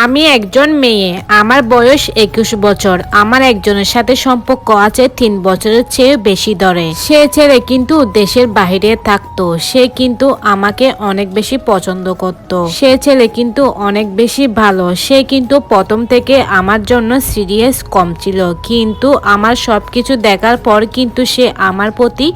আমি একজন মেয়ে, আমার বয়স 21 বছর। আমার একজনের সাথে সম্পর্ক আছে 3 বছরের চেয়ে বেশি ধরে। সে ছেলে কিন্তু দেশের বাইরে থাকতো। সে কিন্তু আমাকে অনেক বেশি পছন্দ করত। সে ছেলে কিন্তু অনেক বেশি ভালো। সে কিন্তু প্রথম থেকে আমার জন্য সিরিয়াস কম ছিল, কিন্তু আমার সবকিছু দেখার পর কিন্তু সে আমার প্রতি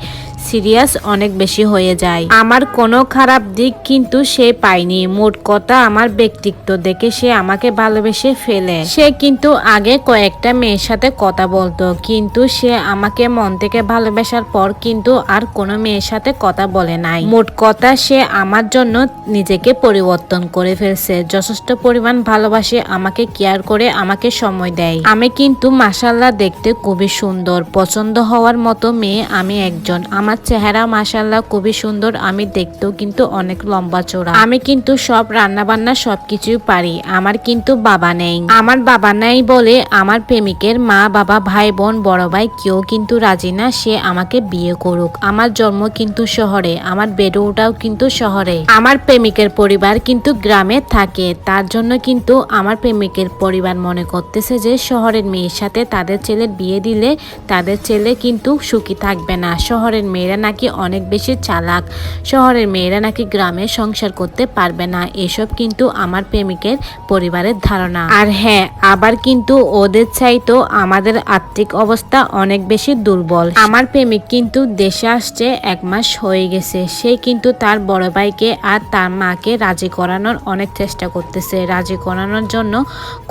সিরিয়াস অনেক বেশি হয়ে যায়। আমার কোনো খারাপ দিক কিন্তু সে পায়নি। মোট কথা আমার ব্যক্তিত্ব দেখে সে আমাকে ভালোবেসে ফেলে। সে কিন্তু আগে কয়েকটা মেয়ের সাথে কথা বলতো, কিন্তু সে আমাকে মন থেকে ভালোবাসার পর কিন্তু আর কোনো মেয়ের সাথে কথা বলে নাই। মোট কথা সে আমার জন্য নিজেকে পরিবর্তন করে ফেলছে। যথেষ্ট পরিমাণ ভালোবাসে, আমাকে কেয়ার করে, আমাকে সময় দেয়। আমি কিন্তু মাশাআল্লাহ দেখতে খুবই সুন্দর, পছন্দ হওয়ার মতো মেয়ে আমি একজন। আমার চেহারা মাশাআল্লাহ খুবই সুন্দর, আমি দেখতেও কিন্তু অনেক লম্বা চওড়া। আমি কিন্তু সব রান্না বান্না সবকিছুই পারি। আমার কিন্তু বাবা নেই। আমার বাবা নেই বলে আমার প্রেমিকের মা বাবা ভাই বোন বড় ভাই কেউ কিন্তু রাজি না সে আমাকে বিয়ে করুক। আমার জন্ম কিন্তু শহরে, আমার বেড়ে ওঠাও কিন্তু শহরে। আমার প্রেমিকের পরিবার কিন্তু গ্রামে থাকে, তার জন্য কিন্তু আমার প্রেমিকের পরিবার মনে করতেছে যে শহরের মেয়ের সাথে তাদের ছেলের বিয়ে দিলে তাদের ছেলে কিন্তু সুখী থাকবে না। শহরের মেয়েরা নাকি অনেক বেশি চালাক, শহরের মেয়েরা নাকি গ্রামে সংসার করতে পারবে না। এসব কিন্তু আমার প্রেমিকের পরিবারের ধারণা। আর হ্যাঁ, আবার কিন্তু ওদের চাইতো আমাদের আর্থিক অবস্থা অনেক বেশি দুর্বল। আমার প্রেমিক কিন্তু দেশে আসছে 1 মাস হয়ে গেছে। সে কিন্তু তার বড় ভাইকে আর তার মাকে রাজি করানোর অনেক চেষ্টা করতেছে। রাজি করানোর জন্য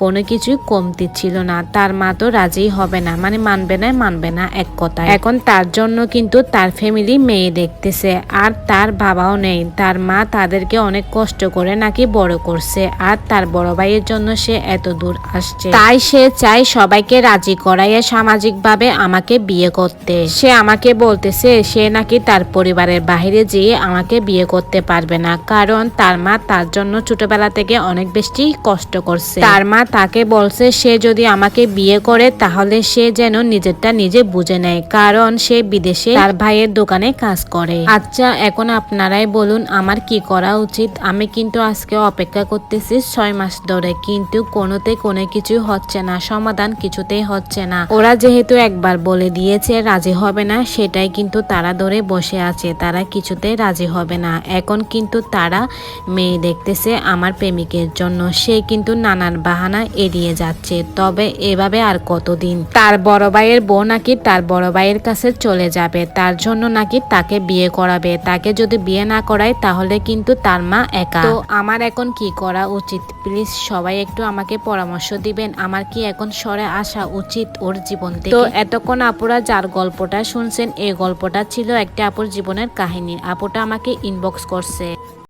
কোনো কিছুই কমতি ছিল না। তার মা তো রাজি হবে না, মানে মানবে না এক কথায়। এখন তার জন্য কিন্তু তার ফ্যামিলি মেয়ে দেখতেছে, আর তার বাবাও নেই। তার মা তাদেরকে অনেক কষ্ট করে নাকি বড় করছে, আর তার বড় ভাইয়ের জন্য সে এত দূর আসছে। তাই সে চায় সবাইকে রাজি করাইয়া সামাজিকভাবে আমাকে বিয়ে করতে। সে আমাকে বলতেছে সে নাকি তার পরিবারের বাইরে যেয়ে আমাকে বিয়ে করতে পারবে না, কারণ তার মা তার জন্য ছোটবেলা থেকে অনেক বেশি কষ্ট করছে। তার মা তাকে বলছে সে যদি আমাকে বিয়ে করে তাহলে সে যেন নিজেরটা নিজে বুঝে নেয়, কারণ সে বিদেশে তার ভাইয়ের দোকানে কাজ করে। আচ্ছা, এখন আপনারাই বলুন আমার কি করা উচিত। আমি কিন্তু আজকে অপেক্ষা করতেছি 6 মাস ধরে, কিন্তু কোনো কিছুই হচ্ছে না, সমাধান কিছুতেই হচ্ছে না। ওরা যেহেতু একবার বলে দিয়েছে রাজি হবে না, সেটাই কিন্তু তারা ধরে বসে আছে, তারা কিছুতেই রাজি হবে না। এখন কিন্তু তারা মেয়ে দেখতেছে আমার প্রেমিকের জন্য। সে কিন্তু নানান বাহানা এড়িয়ে যাচ্ছে। তবে এভাবে আর কতদিন? তার বড় ভাইয়ের বউ নাকি তার বড় ভাইয়ের কাছে চলে যাবে, তার জন্য নাকি তাকে বিয়ে করাবে। তাকে যদি বিয়ে না করায় তাহলে কিন্তু তার মা একা। তো আমার এখন কি করা উচিত? প্লিজ সবাই একটু আমাকে পরামর্শ দিবেন। আমার কি এখন সরে আসা উচিত ওর জীবন থেকে? তো এতক্ষণ আপুরা যার গল্পটা শুনছেন, এই গল্পটা ছিল একটা আপুর জীবনের কাহিনী। আপুটা আমাকে ইনবক্স করছে।